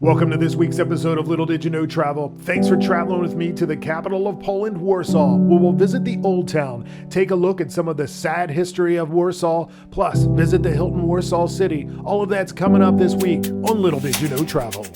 Welcome to this week's episode of Little Did You Know Travel. Thanks for traveling with me to the capital of Poland, Warsaw, where we'll visit the Old Town, take a look at some of the sad history of Warsaw, plus visit the Hilton Warsaw City. All of that's coming up this week on Little Did You Know Travel.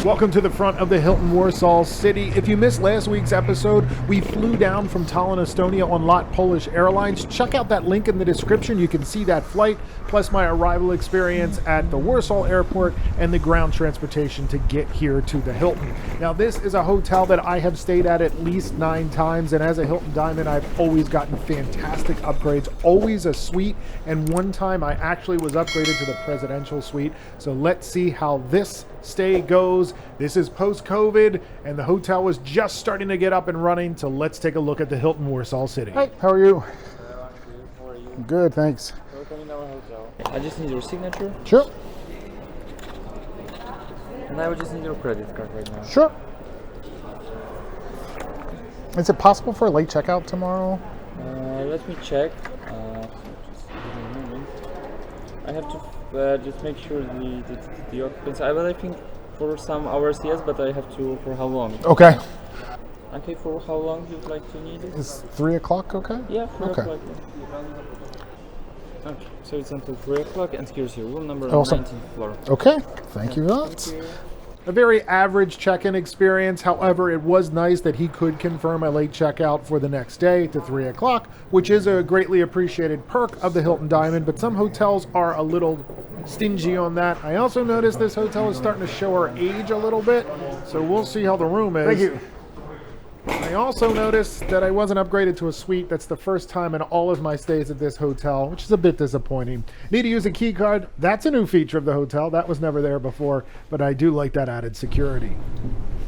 Welcome to the front of the Hilton Warsaw City. If you missed last week's episode, we flew down from Tallinn, Estonia on LOT Polish Airlines. Check out that link in the description. You can see that flight, plus my arrival experience at the Warsaw Airport and the ground transportation to get here to the Hilton. Now, this is a hotel that I have stayed at least 9 times, and as a Hilton Diamond, I've always gotten fantastic upgrades, always a suite, and one time I actually was upgraded to the presidential suite. So let's see how this stay goes. This is post-COVID, and the hotel was just starting to get up and running, so let's take a look at the Hilton Warsaw City. Hi, how are you? Hello, I'm good. How are you? Good, thanks. Welcome in our hotel. I just need your signature, Sure, and I would just need your credit card right now. sure. Is it possible for a late checkout tomorrow? Let me check. Just give me a moment. I have to just make sure the occupancy. I think for some hours, yes, but I have to. For how long? Okay. Okay, for how long you'd like to need it? Is 3 o'clock okay? Yeah, 3 Okay. o'clock. Okay, so it's until 3 o'clock, and here's your room number on Awesome. 19th floor. Okay, thank you lots. Thank you. A very average check-in experience. However, it was nice that he could confirm a late checkout for the next day to 3 o'clock, which is a greatly appreciated perk of the Hilton Diamond, but some hotels are a little stingy on that. I also noticed this hotel is starting to show our age a little bit, so we'll see how the room is. Thank you. I also noticed that I wasn't upgraded to a suite. That's the first time in all of my stays at this hotel, which is a bit disappointing. Need to use a key card. That's a new feature of the hotel. That was never there before, but I do like that added security.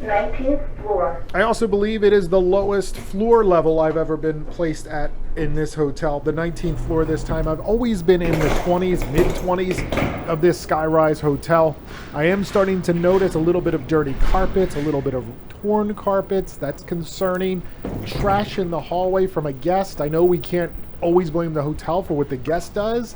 19th floor. I also believe it is the lowest floor level I've ever been placed at in this hotel. The 19th floor this time. I've always been in the 20s, mid-20s of this skyrise hotel. I am starting to notice a little bit of dirty carpets, a little bit of torn carpets. That's concerning. Trash in the hallway from a guest. I know we can't always blame the hotel for what the guest does,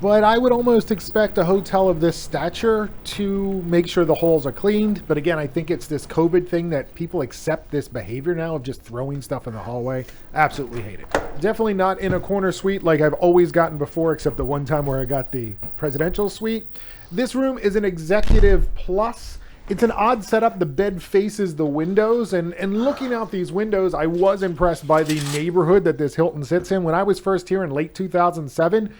but I would almost expect a hotel of this stature to make sure the holes are cleaned. But again, I think it's this COVID thing that people accept this behavior now of just throwing stuff in the hallway. Absolutely hate it. Definitely not in a corner suite like I've always gotten before, except the one time where I got the presidential suite. This room is an executive plus. It's an odd setup. The bed faces the windows, and looking out these windows, I was impressed by the neighborhood that this Hilton sits in. When I was first here in late 2007,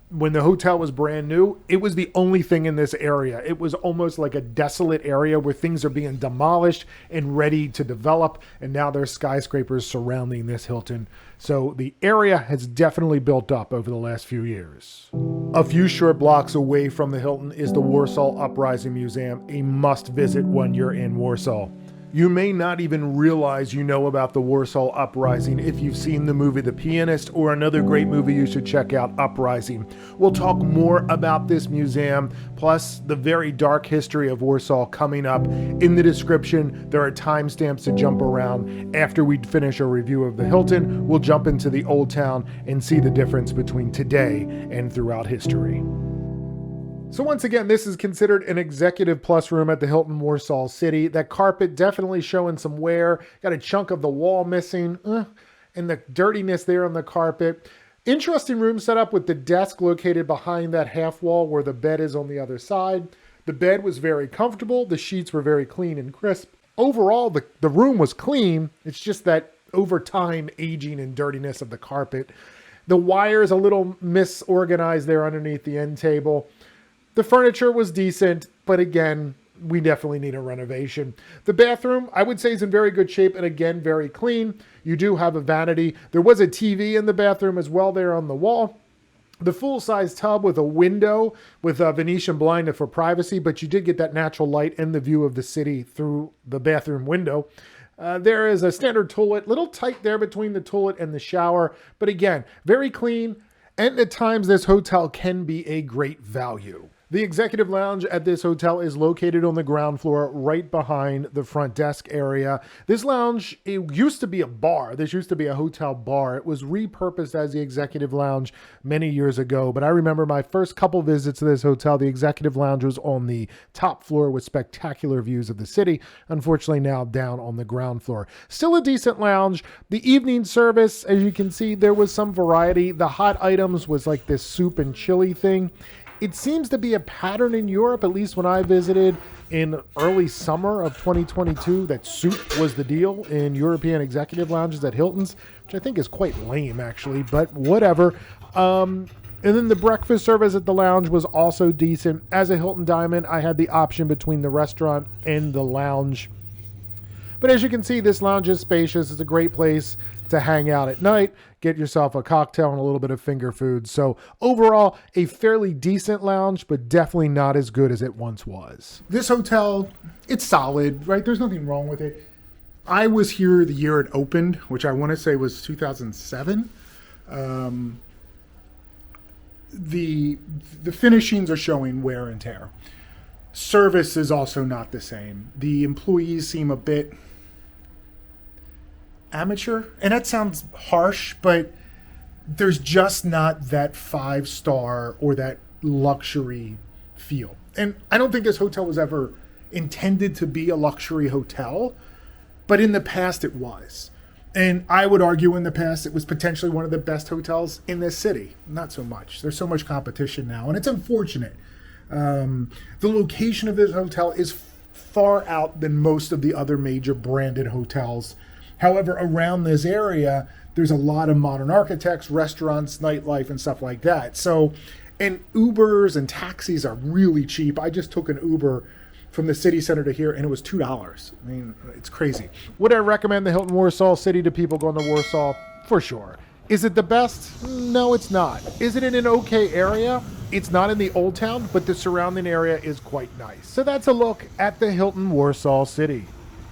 when the hotel was brand new, it was the only thing in this area. It was almost like a desolate area where things are being demolished and ready to develop, and now there's skyscrapers surrounding this Hilton. So the area has definitely built up over the last few years. A few short blocks away from the Hilton is the Warsaw Uprising Museum, a must visit when you're in Warsaw. You may not even realize you know about the Warsaw Uprising if you've seen the movie The Pianist, or another great movie you should check out, Uprising. We'll talk more about this museum, plus the very dark history of Warsaw coming up. In the description, there are timestamps to jump around. After we finish a review of the Hilton, we'll jump into the Old Town and see the difference between today and throughout history. So once again, this is considered an executive plus room at the Hilton Warsaw City. That carpet definitely showing some wear. Got a chunk of the wall missing, and the dirtiness there on the carpet. Interesting room setup with the desk located behind that half wall where the bed is on the other side. The bed was very comfortable. The sheets were very clean and crisp. Overall, the room was clean. It's just that over time aging and dirtiness of the carpet. The wires a little misorganized there underneath the end table. The furniture was decent, but again, we definitely need a renovation. The bathroom, I would say, is in very good shape and again, very clean. You do have a vanity. There was a TV in the bathroom as well there on the wall. The full-size tub with a window with a Venetian blind for privacy, but you did get that natural light and the view of the city through the bathroom window. There is a standard toilet, little tight there between the toilet and the shower, but again, very clean. And at times, this hotel can be a great value. The executive lounge at this hotel is located on the ground floor right behind the front desk area. This lounge, it used to be a bar. This used to be a hotel bar. It was repurposed as the executive lounge many years ago, but I remember my first couple visits to this hotel, the executive lounge was on the top floor with spectacular views of the city. Unfortunately, now down on the ground floor. Still a decent lounge. The evening service, as you can see, there was some variety. The hot items was like this soup and chili thing. It seems to be a pattern in Europe, at least when I visited in early summer of 2022, that soup was the deal in European executive lounges at Hilton's, which I think is quite lame, actually, but whatever. And then the breakfast service at the lounge was also decent. As a Hilton Diamond, I had the option between the restaurant and the lounge. But as you can see, this lounge is spacious. It's a great place to hang out at night, get yourself a cocktail and a little bit of finger food. So overall, a fairly decent lounge, but definitely not as good as it once was. This hotel, it's solid, right? There's nothing wrong with it. I was here the year it opened, which I want to say was 2007. The finishings are showing wear and tear. Service is also not the same. The employees seem a bit amateur, and that sounds harsh, but there's just not that 5-star or that luxury feel. And I don't think this hotel was ever intended to be a luxury hotel, but in the past it was. And I would argue in the past it was potentially one of the best hotels in this city. Not so much. There's so much competition now, and it's unfortunate. The location of this hotel is far out than most of the other major branded hotels. However, around this area, there's a lot of modern architects, restaurants, nightlife, and stuff like that. So, and Ubers and taxis are really cheap. I just took an Uber from the city center to here, and it was $2. I mean, it's crazy. Would I recommend the Hilton Warsaw City to people going to Warsaw? For sure. Is it the best? No, it's not. Is it in an okay area? It's not in the old town, but the surrounding area is quite nice. So that's a look at the Hilton Warsaw City.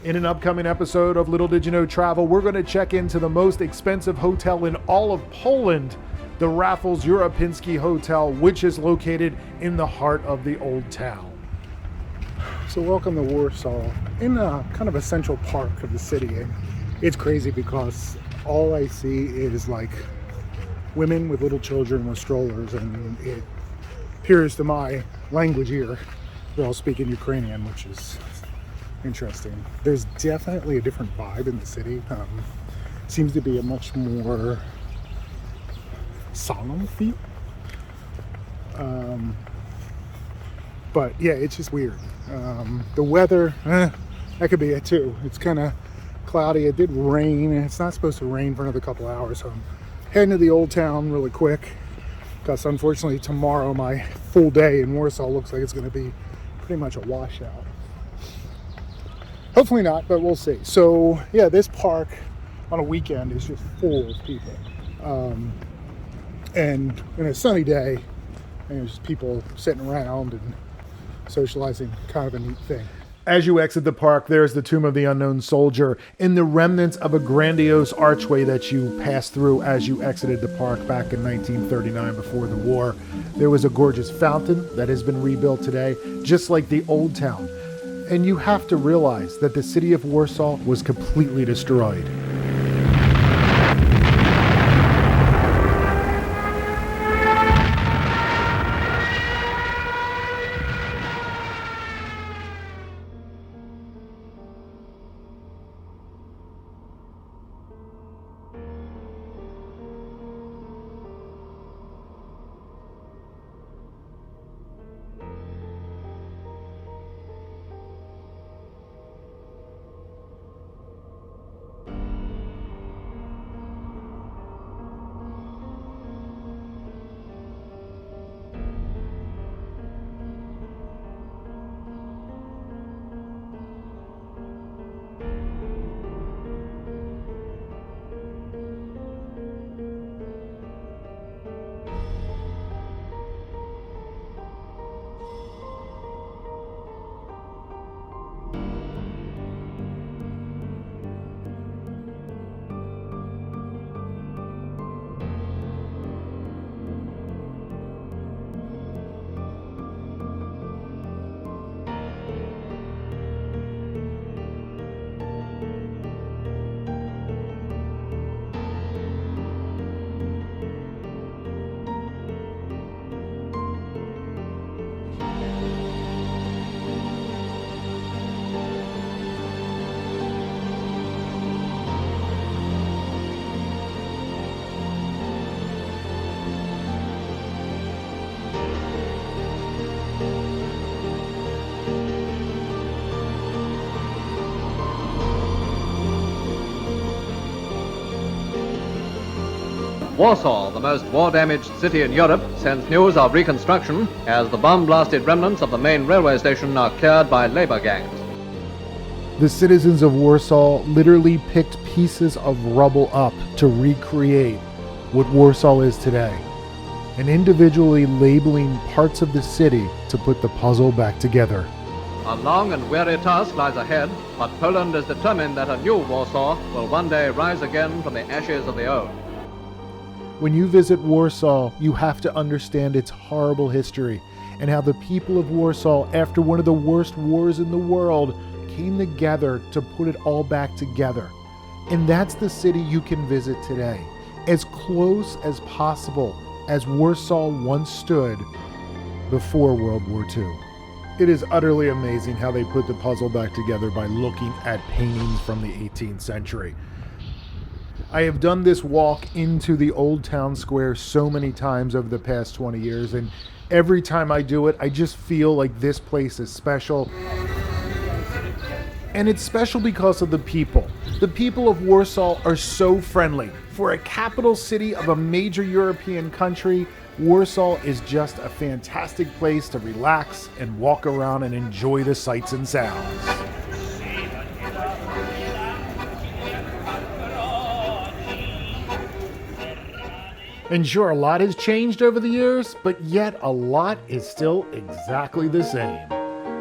In an upcoming episode of Little Did You Know Travel, we're going to check into the most expensive hotel in all of Poland, the Raffles Europinski Hotel, which is located in the heart of the old town. So welcome to Warsaw, in a kind of a central park of the city. And it's crazy because all I see is like women with little children with strollers, and it appears to my language ear they're all speaking Ukrainian, which is interesting. There's definitely a different vibe in the city. Seems to be a much more solemn feel. But yeah, it's just weird. The weather, that could be it too. It's kind of cloudy. It did rain, and it's not supposed to rain for another couple hours. So I'm heading to the old town really quick because unfortunately tomorrow my full day in Warsaw looks like it's going to be pretty much a washout. Hopefully not, but we'll see. So yeah, this park on a weekend is just full of people. And in a sunny day, and there's just people sitting around and socializing, kind of a neat thing. As you exit the park, there's the Tomb of the Unknown Soldier and the remnants of a grandiose archway that you passed through as you exited the park back in 1939 before the war. There was a gorgeous fountain that has been rebuilt today, just like the old town. And you have to realize that the city of Warsaw was completely destroyed. Warsaw, the most war-damaged city in Europe, sends news of reconstruction as the bomb-blasted remnants of the main railway station are cleared by labor gangs. The citizens of Warsaw literally picked pieces of rubble up to recreate what Warsaw is today, and individually labeling parts of the city to put the puzzle back together. A long and weary task lies ahead, but Poland is determined that a new Warsaw will one day rise again from the ashes of the old. When you visit Warsaw, you have to understand its horrible history and how the people of Warsaw, after one of the worst wars in the world, came together to put it all back together. And that's the city you can visit today, as close as possible as Warsaw once stood before World War II. It is utterly amazing how they put the puzzle back together by looking at paintings from the 18th century. I have done this walk into the old town square so many times over the past 20 years, and every time I do it, I just feel like this place is special. And it's special because of the people. The people of Warsaw are so friendly. For a capital city of a major European country, Warsaw is just a fantastic place to relax and walk around and enjoy the sights and sounds. And sure, a lot has changed over the years, but yet a lot is still exactly the same.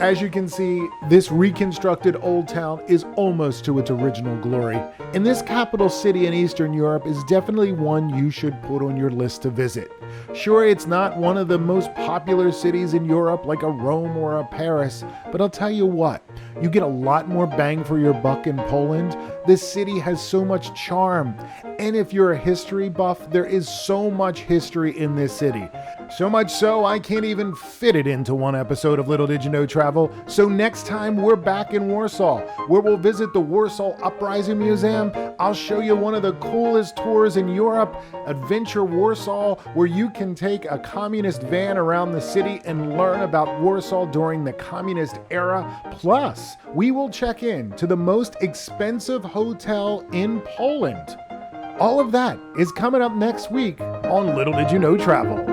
As you can see, this reconstructed old town is almost to its original glory, and this capital city in Eastern Europe is definitely one you should put on your list to visit. Sure, it's not one of the most popular cities in Europe like a Rome or a Paris, but I'll tell you what, you get a lot more bang for your buck in Poland. This city has so much charm, and if you're a history buff, there is so much history in this city. So much so, I can't even fit it into one episode of Little Did You Know Travel. So next time, we're back in Warsaw, where we'll visit the Warsaw Uprising Museum. I'll show you one of the coolest tours in Europe, Adventure Warsaw, where you can take a communist van around the city and learn about Warsaw during the communist era. Plus, we will check in to the most expensive hotel in Poland. All of that is coming up next week on Little Did You Know Travel.